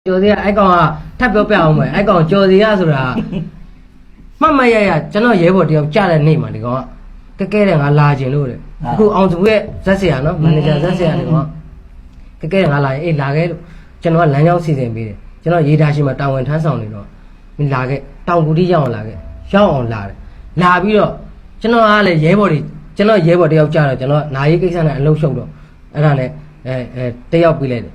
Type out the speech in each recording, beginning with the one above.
ကျော်စီကအဲ့ကောင်ကထပ်ပြောပြအောင်မယ်အဲ့ကောင်ကျော်စီကဆိုတာမှတ်မရရကျွန်တော်ရဲဘော်တယောက်ကြားတဲ့နေ့မှာဒီကောင်ကကဲတဲ့ငါလာခြင်းလို့တဲ့အခုအောင်စုရဲ့ဇက်ဆရာနော်မန်နေဂျာဇက်ဆရာဒီကောင်ကကဲတဲ့ငါလာရင်အေးလာခဲ့လို့ကျွန်တော်ကလမ်းကြောင်းစီစဉ်ပေးတယ်ကျွန်တော်ရေးထားရှိမှတာဝန်ထမ်းဆောင်နေတော့မင်းလာခဲ့တောင်ကူတီရောက်အောင်လာခဲ့ရောက်အောင်လာတယ်လာပြီးတော့ကျွန်တော်ကလည်းရဲဘော်တွေကျွန်တော်ရဲဘော်တယောက်ကြားတော့ကျွန်တော်နာရေးကိစ္စနဲ့အလုပ်ရှုပ်တော့အဲ့ဒါနဲ့တယောက်ပြီးလိုက်တယ်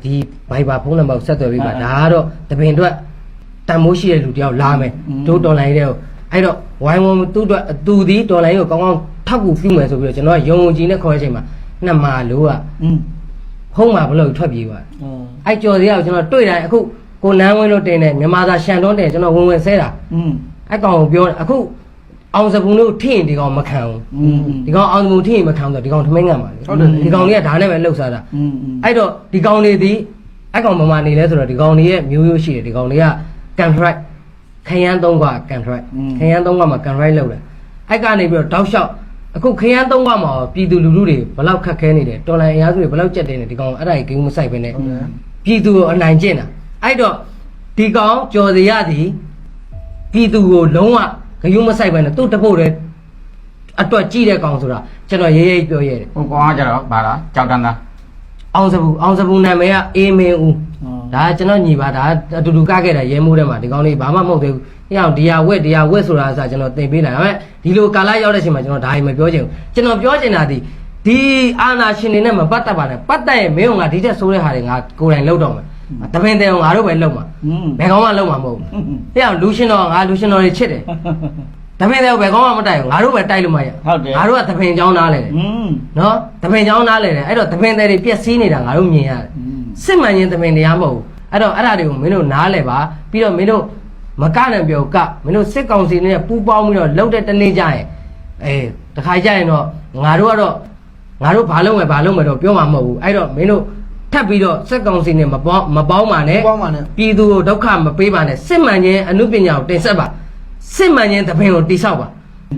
ဒီဘိုင်ဘာဖုန်းနံပါတ်ဆက်သွယ်ပြီးပါဒါကတော့တပင်အတွက်တန်မိုးရှိတဲ့လူတယောက်လာမယ်တို့တော်လိုင်းတဲ့အဲ့တော့ဝိုင်းဝန်းသူ့အတွက်သူဒီတော်လိုင်းကိုကောင်းကောင်းထောက်ကူပြုမယ်ဆိုပြီးတော့ကျွန်တော်ကယုံကြည်နဲ့ခေါ်တဲ့အချိန်မှာနှစ်မာလို့ကဖုံးမှာဘလို့ထွက်ပြေးသွားအဲ့ကြော်စရာကိုကျွန်တော်တွေ့တိုင်းအခုကိုနန်းဝင်းလို့တင်တယ်မြန်မာသားရှန်တွန်းတယ်ကျွန်တော်ဝင်ဆဲတာအဲ့ကောင်ကိုပြောတယ်အခုအောင်စပူလို့ထိရင်ဒီကောင်မခံဘူးဒီကောင်အောင်စပူထိရင်မခံဆိုဒီကောင်ထမင်းငံပါလေဒီကောင်လေးကဒါနဲ့ပဲလှုပ်ရှားတာအဲ့တော့ဒီကောင်လေးဒီအဲ့ကောင်မမနေလဲဆိုတော့ဒီကောင်လေးရဲ့မျိုးရိုးရှိတယ်ဒီကောင်လေးကကန်ထရိုက်ခရမ်းသုံးကကန်ထရိုက်ခရမ်းသုံးကမှာကန်ထရိုက်လောက်တယ်အဲ့ကနေပြီးတော့တောက်လျှောက်အခုခရမ်းသုံးကမှာပြည်သူလူထုတွေဘလောက်ခက်ခဲနေတယ်တော်လိုင်းအရာစုတွေဘလောက်ကြက်တယ်နေဒီကောင်အဲ့ဒါကြီးကိန်းမဆိုင်ပဲနဲ့ပြည်သူကိုအနိုင်ကျင့်တာအဲ့တော့ဒီကောင်ကြော်စရသည်ပြည်သူကိုလုံးဝဂယုမဆိုင်ပဲနဲ့သူ့တဖို့တဲ့အတွက်ကြည့်တဲ့ကောင်ဆိုတာကျွန်တော်ရေးရေးပြောရတယ်ဟိုကောင်ကကြတော့ဗာလားကြောက်တန်းသားအောင်စပူနာမည်ကအေးမင်းဦးဒါကျွန်တော်ညီပါဒါအတူတူကခဲ့တာရဲမိုးထဲမှာဒီကောင်လေးဘာမှမဟုတ်သေးဘူး။အဲ့အောင်ဒီဟာဝက်ဆိုတာအစားကျွန်တော်သင်ပေးလာဒါပေမဲ့ဒီလိုကာလရောက်တဲ့အချိန်မှာကျွန်တော်ဒါကြီးမပြောချင်ဘူး။ကျွန်တော်ပြောချင်တာဒီအာနာရှင်တွေနဲ့မပတ်သက်ပါနဲ့ပတ်သက်ရင်မင်းကငါဒီတက်ဆိုးတဲ့ဟာတွေငါကိုယ်တိုင်လုပ်တော့မယ်။တပင်တဲ့ငါတို့ပဲလုပ်မှာ။ဘယ်ကောင်မှလုပ်မှာမဟုတ်ဘူး။အဲ့အောင်လူရှင်တော်တွေချစ်တယ်။တပင်တဲ့ဘယ်ကောင်မှမတိုက်ဘူးငါတို့ပဲတိုက်လို့မရ။ငါတို့ကတပင်ချောင်းသားလေ။နော်တပင်ချောင်းသားလေအဲ့တော့တပင်တဲ့တွေပြက်စီးနေတာငါတို့မြင်ရတယ်။စစ်မှန်ရင်တပင်တရားမဟုတ်ဘူး။အဲ့တော့အဲ့ဒါတွေကိုမင်းတို့နားလဲပါပြီးတော့မင်းတို့မကနဲ့ပြောကမင်းတို့စစ်ကောင်စီနဲ့ပူးပေါင်းပြီးတော့လှုပ်တဲ့တနေ့ကျရင်တခါကျရင်တော့ငါတို့ဘာလုပ်မယ်တော့ပြောမှာမဟုတ်ဘူးအဲ့တော့မင်းတို့ထပ်ပြီးတော့စစ်ကောင်စီနဲ့မပေါင်းပါနဲ့ပြည်သူကိုဒုက္ခမပေးပါနဲ့စစ်မှန်ခြင်းအမှုပညာကိုတင်ဆက်ပါစစ်မှန်ခြင်းသဘင်ကိုတိဆောက်ပါ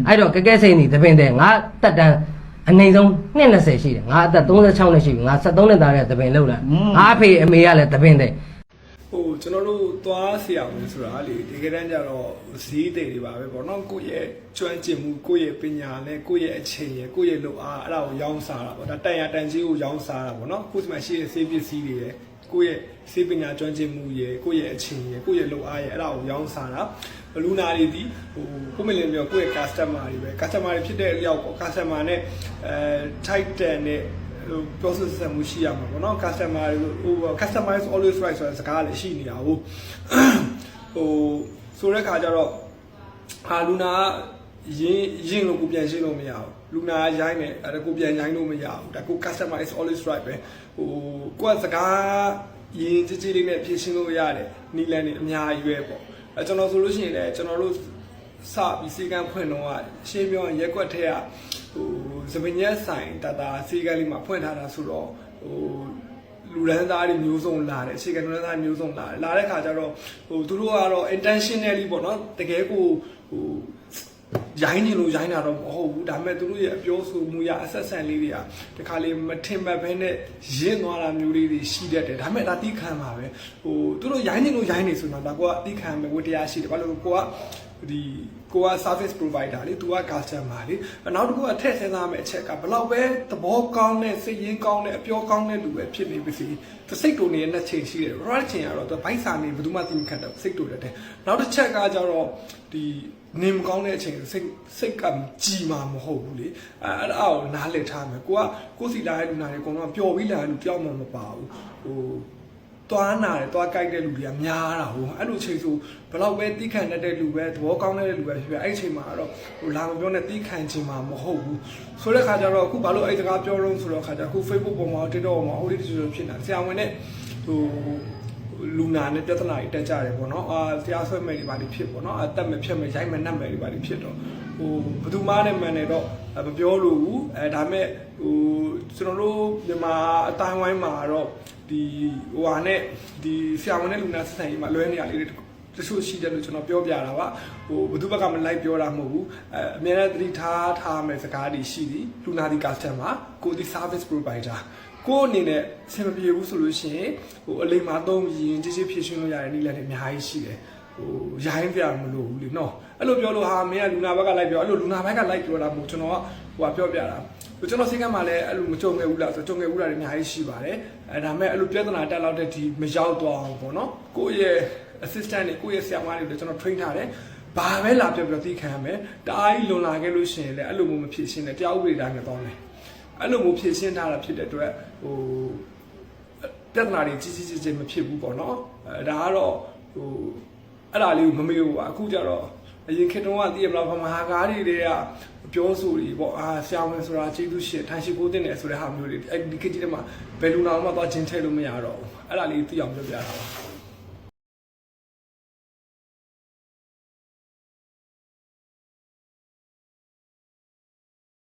အဲ့တော့ကဲစိန်နေသဘင်တဲ့ငါတက်တန်းအနေဆုံး20ရှိတယ်ငါအသက်36နှစ်ရှိပြီငါ73နှစ်သားတဲ့သဘင်လောက်လာငါအဖေအမေကလည်းသဘင်တဲ့ကျွန်တော်တို့သွားဆရာဝန်ဆိုတာလေဒီကတန်းကျတော့ဈေးတိတ်တွေပါပဲပေါ့နော်ကိုယ့်ရဲ့ကျွမ်းကျင်မှုကိုယ့်ရဲ့ပညာနဲ့ကိုယ့်ရဲ့အချိန်ရယ်ကိုယ့်ရဲ့လုပ်အားအဲ့ဒါကိုရောင်းစားတာပေါ့ဒါတန်ရတန်ကြီးကိုရောင်းစားတာပေါ့နော်ကိုယ့်ဒီမှာရှိတဲ့ဆေးပစ္စည်းတွေရယ်ကိုယ့်ရဲ့ဆေးပညာကျွမ်းကျင်မှုရယ်ကိုယ့်ရဲ့အချိန်ရယ်ကိုယ့်ရဲ့လုပ်အားရယ်အဲ့ဒါကိုရောင်းစားတာလူနာတွေဒီကိုမလင်းပြောကိုယ့်ရဲ့ customer တွေပဲ customer တွေဖြစ်တဲ့အရောက်ပေါ့ customer နဲ့Titan နဲ့process မှုရှိရမှာပေါ့နော် customer is always right ဆိုတဲ့စကားလည်းရှိနေတာဟုတ်ဆိုတဲ့ခါကျတော့လူနာရင်လို့ကိုပြန်ရှင်းလို့မရဘူးလူနာရိုင်းနေအဲ့ကိုပြန်ရိုင်းလို့မရဘူးဒါကို customer is always right ပဲကိုကစကားရင်ကြည်လေးနဲ့ဖြည့်ရှင်းလို့ရတယ်နီလန်နေအများကြီးပဲပေါ့ကျွန်တော်ဆိုလို့ရှိရင်လည်းကျွန်တော်တို့စပြီးစီကံဖွင့်တော့ရှင်းပြောရင်ရက်ွက်ထဲကစပင်းရက်ဆိုင်တာစီကံလေးမှာဖွင့်ထားတာဆိုတော့လူရန်သားတွေမျိုးစုံလာတယ်အခြေခံလူရန်သားမျိုးစုံလာတဲ့ခါကျတော့သူတို့ကတော့ intentionally ပေါ့နော်တကယ်ကိုရိုင်းနေလို့ရိုင်းတာတော့မဟုတ်ဘူးဒါပေမဲ့သူတို့ရဲ့အပြောဆိုမှုရအဆက်ဆံလေးတွေကတခါလေမထင်မှတ်ဘဲနဲ့ရင့်သွားတာမျိုးလေးတွေရှိတတ်တယ်ဒါပေမဲ့ဒါတိခံပါပဲသူတို့ရိုင်းနေလို့ရိုင်းနေဆိုတော့ဒါကိုကတိခံမယ်ဝတ္တရားရှိတယ်ဘာလို့ကိုက service provider လေသူက customer လေနောက်တစ်ခုကထည့်စဉ်းစားမယ့်အချက်ကဘလောက်ပဲသဘောကောင်းတဲ့စိတ်ရင်းကောင်းတဲ့အပြောကောင်းတဲ့လူပဲဖြစ်နေပါစေသူစိတ်တူနေတဲ့နှစ်ချိန်ရှိတယ် right ချိန်ကတော့သူဘိုက်စာနေဘယ်သူမှသိမခတ်တော့စိတ်တူတယ်နောက်တစ်ချက်ကကျတော့ဒီနေမကောင်းတဲ့အချိန်စိတ်ကကြည်မှာမဟုတ်ဘူးလေအဲ့ဒါကိုနားလည်ထားမယ်ကိုစီလာတဲ့လူနာတွေအကုန်လုံးပျော်ပြီးလာတဲ့လူတယောက်မှမပါဘူးသွားနာတယ်သွားကြိုက်တဲ့လူတွေကများတာဟုတ်အဲ့လိုချိန်ဆိုဘယ်တော့ပဲတီးခံတဲ့လူပဲသဘောကောင်းတဲ့လူပဲဖြစ်ဖြစ်အဲ့ချိန်မှာတော့လာမပြောနဲ့တီးခံခြင်းမှာမဟုတ်ဘူးဆိုတဲ့ခါကျတော့အခုဘာလို့အဲ့စကားပြောတော့ဆိုတော့ခါကျအခု Facebook ပေါ်မှာ TikTok ပေါ်မှာဟိုလေးတူဖြစ်နေတာဆရာဝန်နဲ့လူနာနဲ့ပြဿနာတွေတက်ကြတယ်ပေါ့နော်ဆရာဆွဲမယ်တွေပါလိဖြစ်ပေါ့နော်အသက်မဖြတ်မယ်ရိုက်မယ်နှက်မယ်တွေပါလိဖြစ်တော့ဘယ်သူမှလည်းမှန်တယ်တော့မပြောလို့ဘူးဒါပေမဲ့ကျွန်တော်တို့မြန်မာအတိုင်းဝိုင်းမှာတော့ဒီဟာနဲ့ဒီဆရာဝန်နဲ့လူနာဆက်ဆံရေးမှာလွဲနေရလေးတွေတချို့ရှိတယ်လို့ကျွန်တော်ပြောပြတာပါဘယ်သူဘက်ကမလိုက်ပြောတာမဟုတ်ဘူးအများနဲ့သတိထားမယ်စကားတွေရှိသည်လူနာဒီ customer ကိုဒီ service provider ကိုအနေနဲ့ဆင်မပြေဘူးဆိုလို့ရှိရင်ဟိုအလိမ်မာသုံးရင်ကြီးဖြည့်ရှင်းလို့ရတဲ့နည်းလမ်းတွေအများကြီးရှိတယ်ဟိုရိုင်းပြမလို့ဘူးလေနော်အဲ့လိုပြောလို့ဟာမင်းကလူနာဘက်ကလိုက်ပြောအဲ့လိုလူနာဘက်ကလိုက်ပြောတာမဟုတ်ကျွန်တော်ကဟိုပြောပြတာကျွန်တော်စိတ်ကမှလည်းအဲ့လိုမကြုံခဲ့ဘူးလားဆိုကြုံခဲ့ဘူးလားတွေအများကြီးရှိပါတယ်အဲဒါမဲ့အဲ့လိုပြဿနာတက်လောက်တဲ့ဒီမရောက်တော့အောင်ပေါ့နော်ကိုယ့်ရဲ့ assistant တွေကိုယ့်ရဲ့ဆရာမတွေကိုကျွန်တော် train ထားတယ်ဘာပဲလာပြောသိခံရမယ်တအားကြီးလွန်လာခဲ့လို့ရှိရင်လည်းအဲ့လိုမျိုးမဖြစ်ရှင်းနဲ့တရားဥပဒေတိုင်းနဲ့တော့မယ်အဲ့လိုမျိုးဖြစ်ရှင်းထားတာဖြစ်တဲ့အတွက်ဟိုပြဿနာတွေကြီးမဖြစ်ဘူးပေါ့နော်အဲဒါကတော့ဟိုအဲ့ဒါလေးကိုမမေ့ဘူးပါအခုကျတော့အရင်ခေတ်တုန်းကသိရမလားမဟာကားတွေကပြောဆိုတွေပေါ့ဆရာဝန်ဆိုတာကျေးဇူးရှင်ထိုင်ရှိခိုးတင်တယ်ဆိုတဲ့ဟာမျိုးတွေအဲ့ဒီခေတ်ကြီးထဲမှာဘယ်လူနာမှသွားချင်းထဲလို့မရတော့ဘူးအဲ့ဒါလေးသိအောင်ပြောပြတာပါ